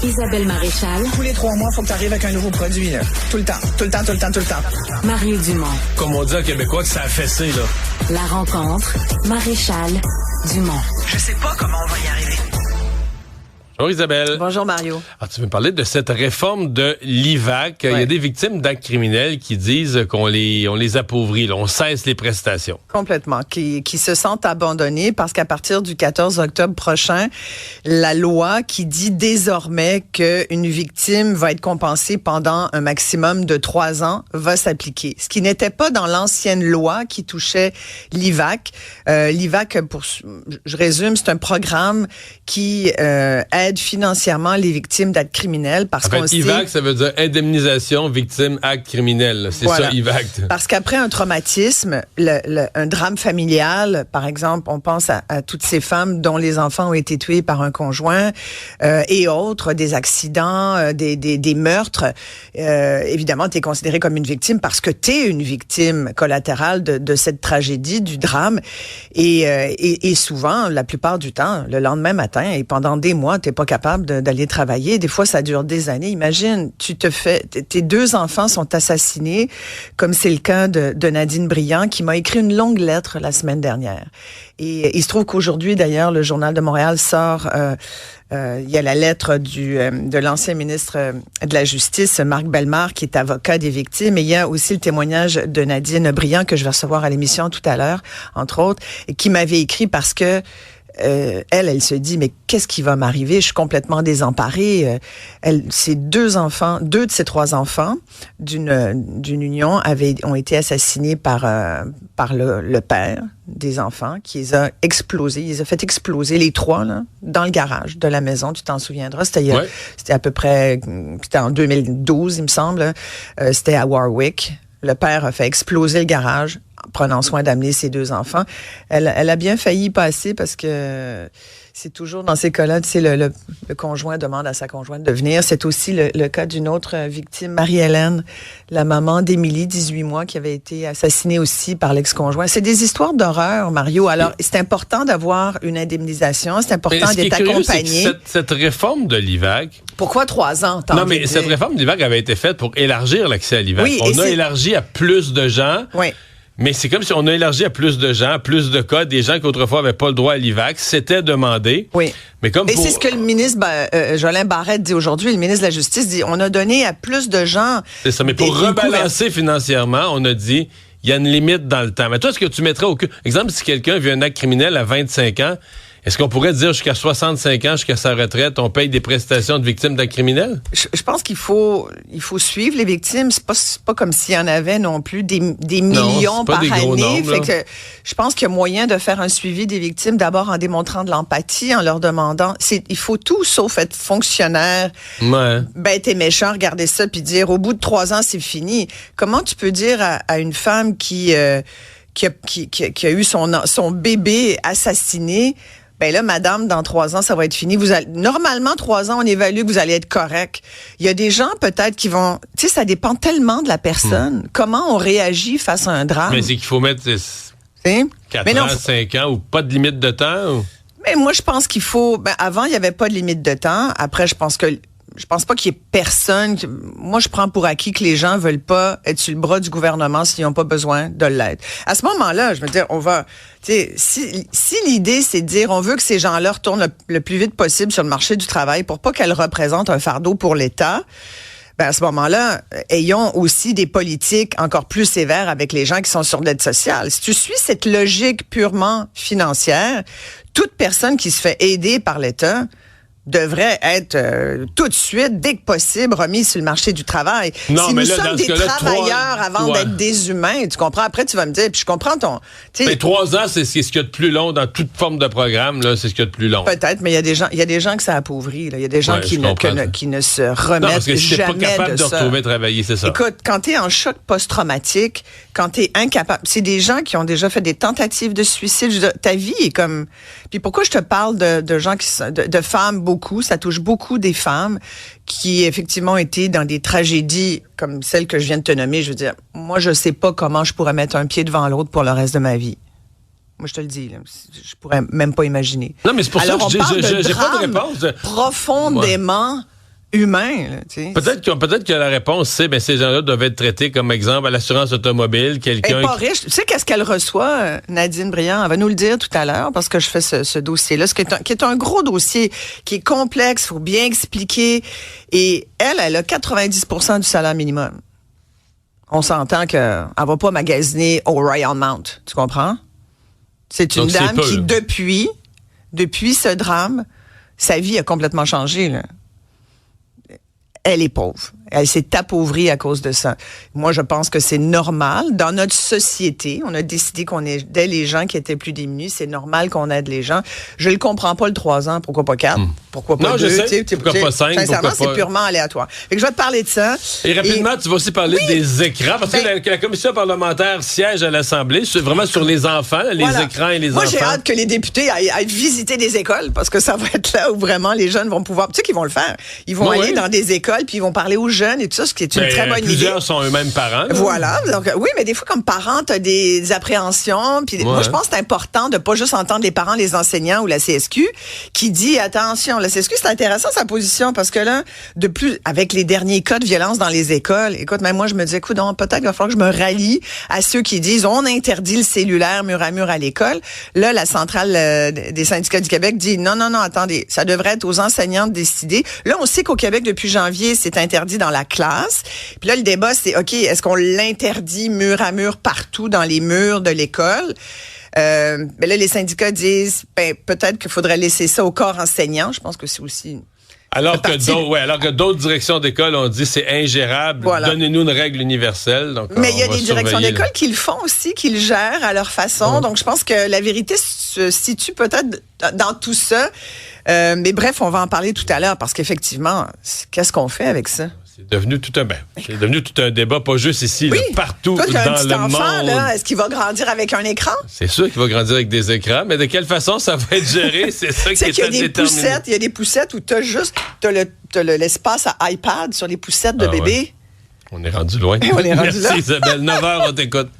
Isabelle Maréchal. Tous les 3 mois, il faut que tu arrives avec un nouveau produit. Là. Tout le temps. Mario Dumont. Comme on dit en québécois que ça a fessé, là. La rencontre. Maréchal Dumont. Je sais pas comment on va y arriver. Bonjour Isabelle. Bonjour Mario. Alors, tu veux me parler de cette réforme de l'IVAC. Ouais. Il y a des victimes d'actes criminels qui disent qu'on les appauvrit, là, on cesse les prestations. Complètement. Qui se sentent abandonnés parce qu'à partir du 14 octobre prochain, la loi qui dit désormais qu'une victime va être compensée pendant un maximum de 3 ans va s'appliquer. Ce qui n'était pas dans l'ancienne loi qui touchait l'IVAC. L'IVAC, je résume, c'est un programme qui aide financièrement les victimes d'actes criminels parce qu'on sait... IVAC, ça veut dire indemnisation victime acte criminel. C'est voilà. Ça, IVAC. Parce qu'après un traumatisme, un drame familial, par exemple, on pense à toutes ces femmes dont les enfants ont été tués par un conjoint et autres, des accidents, des meurtres. Évidemment, tu es considéré comme une victime parce que tu es une victime collatérale de cette tragédie, du drame. Et souvent, la plupart du temps, le lendemain matin et pendant des mois, t'es pas capable d'aller travailler. Des fois, ça dure des années. Imagine, tes 2 enfants sont assassinés, comme c'est le cas de Nadine Briand, qui m'a écrit une longue lettre la semaine dernière. Et il se trouve qu'aujourd'hui, d'ailleurs, le Journal de Montréal sort... il y a la lettre de l'ancien ministre de la Justice, Marc Bellemare, qui est avocat des victimes. Et il y a aussi le témoignage de Nadine Briand, que je vais recevoir à l'émission tout à l'heure, entre autres, et qui m'avait écrit parce que elle se dit, mais qu'est-ce qui va m'arriver? Je suis complètement désemparée. Ses 2 enfants, 2 de ses 3 enfants d'une union ont été assassinés par le père des enfants qui les a explosés. Il les a fait exploser, les 3, là, dans le garage de la maison. Tu t'en souviendras. C'était à peu près, c'était en 2012, il me semble. C'était à Warwick. Le père a fait exploser le garage en prenant soin d'amener ses 2 enfants. Elle a bien failli y passer parce que c'est toujours dans ces cas-là, tu sais, le conjoint demande à sa conjointe de venir. C'est aussi le cas d'une autre victime, Marie-Hélène, la maman d'Émilie, 18 mois, qui avait été assassinée aussi par l'ex-conjoint. C'est des histoires d'horreur, Mario. Alors, c'est important d'avoir une indemnisation, c'est important d'être accompagné. Cette réforme de l'IVAC... Pourquoi 3 ans? Non, mais cette réforme de l'IVAC avait été faite pour élargir l'accès à l'IVAC. Oui, on a élargi à plus de gens. Oui. Mais c'est comme si on a élargi à plus de gens, plus de cas, des gens qui autrefois n'avaient pas le droit à l'IVAC. C'était demandé. Oui. Mais comme c'est ce que le ministre Jolin Barrette dit aujourd'hui. Le ministre de la Justice dit, on a donné à plus de gens... C'est ça, mais pour rebalancer financièrement, on a dit, il y a une limite dans le temps. Mais toi, est-ce que tu mettrais exemple, si quelqu'un vit un acte criminel à 25 ans, est-ce qu'on pourrait dire jusqu'à 65 ans, jusqu'à sa retraite, on paye des prestations de victimes d'actes criminels? Je pense qu'il faut suivre les victimes. C'est pas comme s'il y en avait non plus des millions par année. Fait que je pense qu'il y a moyen de faire un suivi des victimes, d'abord en démontrant de l'empathie, en leur demandant... il faut tout sauf être fonctionnaire, bête et méchant, regarder ça puis dire, au bout de 3 ans, c'est fini. Comment tu peux dire à une femme qui a eu son bébé assassiné... Ben là, madame, dans 3 ans, ça va être fini. Normalement, 3 ans, on évalue que vous allez être correct. Il y a des gens, peut-être, qui vont... Tu sais, ça dépend tellement de la personne. Comment on réagit face à un drame? Mais c'est qu'il faut mettre 4 ans, 5 ans, ou pas de limite de temps? Ou... Mais moi, je pense qu'il faut... avant, il n'y avait pas de limite de temps. Après, je pense pas qu'il y ait personne... Moi, je prends pour acquis que les gens veulent pas être sur le bras du gouvernement s'ils n'ont pas besoin de l'être. À ce moment-là, je veux dire, on va... Tu sais, si l'idée, c'est de dire on veut que ces gens-là retournent le plus vite possible sur le marché du travail pour pas qu'elles représentent un fardeau pour l'État, à ce moment-là, ayons aussi des politiques encore plus sévères avec les gens qui sont sur l'aide sociale. Si tu suis cette logique purement financière, toute personne qui se fait aider par l'État devrait être tout de suite, dès que possible, remis sur le marché du travail. Non, si mais nous là, sommes des travailleurs avant d'être des humains, tu comprends? Après, tu vas me dire, puis je comprends ton... Mais 3 ans, c'est ce qu'il y a de plus long dans toute forme de programme, là, c'est ce qu'il y a de plus long. Peut-être, mais il y a des gens que ça appauvrit, là. Il y a des gens qui ne se remettent parce que si jamais de ça. pas capable de retrouver travailler, c'est ça. Écoute, quand t'es en choc post-traumatique, quand t'es incapable... C'est des gens qui ont déjà fait des tentatives de suicide. Ta vie est comme... Puis pourquoi je te parle de gens de femmes beaucoup, ça touche beaucoup des femmes qui effectivement étaient dans des tragédies comme celle que je viens de te nommer. Je veux dire, moi, je sais pas comment je pourrais mettre un pied devant l'autre pour le reste de ma vie. Moi, je te le dis, là, je pourrais même pas imaginer. Non, mais c'est pour alors, ça que j'ai pas de réponse. Profondément humain. Là, peut-être que la réponse, c'est ces gens-là doivent être traités comme exemple à l'assurance automobile. Quelqu'un elle est pas riche. Tu sais qu'est-ce qu'elle reçout, Nadine Briand? Elle va nous le dire tout à l'heure parce que je fais ce dossier-là, qui est un gros dossier, qui est complexe, il faut bien expliquer. Et elle a 90% du salaire minimum. On s'entend qu'elle ne va pas magasiner au Royal Mount. Tu comprends? C'est une dame qui, depuis ce drame, sa vie a complètement changé, là. Elle est pauvre. Elle s'est appauvrie à cause de ça. Moi, je pense que c'est normal. Dans notre société, on a décidé qu'on aidait les gens qui étaient plus démunis. C'est normal qu'on aide les gens. Je le comprends pas, le 3 ans. Pourquoi pas 4? Pourquoi pas 2? Pourquoi pas 5? Sincèrement, c'est purement aléatoire. Fait que je vais te parler de ça. Et rapidement, tu vas aussi parler des écrans. Parce que la commission parlementaire siège à l'Assemblée, vraiment sur les enfants, écrans et les enfants. Moi, j'ai hâte que les députés aillent visiter des écoles parce que ça va être là où vraiment les jeunes vont pouvoir... Tu sais qu'ils vont le faire. Ils vont aller dans des écoles puis ils vont parler aux jeunes et tout ça, ce qui est une très bonne idée. Plusieurs sont eux-mêmes parents. Là. Voilà. Donc, oui, mais des fois, comme parent, tu as des appréhensions. Puis moi, je pense que c'est important de pas juste entendre les parents, les enseignants ou la CSQ qui dit, attention, la CSQ, c'est intéressant sa position parce que là, avec les derniers cas de violence dans les écoles, écoute, même moi, je me dis, écoute, peut-être qu'il va falloir que je me rallie à ceux qui disent, on interdit le cellulaire mur à mur à l'école. Là, la centrale des syndicats du Québec dit, non, attendez, ça devrait être aux enseignants de décider. Là, on sait qu'au Québec, depuis janvier, c'est interdit dans la classe. Puis là, le débat, c'est, OK, est-ce qu'on l'interdit mur à mur partout dans les murs de l'école? Mais là, les syndicats disent, peut-être qu'il faudrait laisser ça au corps enseignant. Je pense que c'est aussi... Alors que d'autres directions d'école ont dit c'est ingérable, donnez-nous une règle universelle. Donc, mais il y a des directions d'école qui le font aussi, qui le gèrent à leur façon. Donc, je pense que la vérité se situe peut-être dans tout ça. Mais bref, on va en parler tout à l'heure parce qu'effectivement, qu'est-ce qu'on fait avec ça? C'est devenu tout un débat, pas juste ici, là, partout dans le monde. Là, est-ce qu'il va grandir avec un écran? C'est sûr qu'il va grandir avec des écrans, mais de quelle façon ça va être géré, c'est ça qui est à déterminer. Il y a des poussettes où t'as l'espace à iPad sur les poussettes de bébé. Ouais. On est rendu loin. On est rendu Merci Isabelle, 9h, on t'écoute.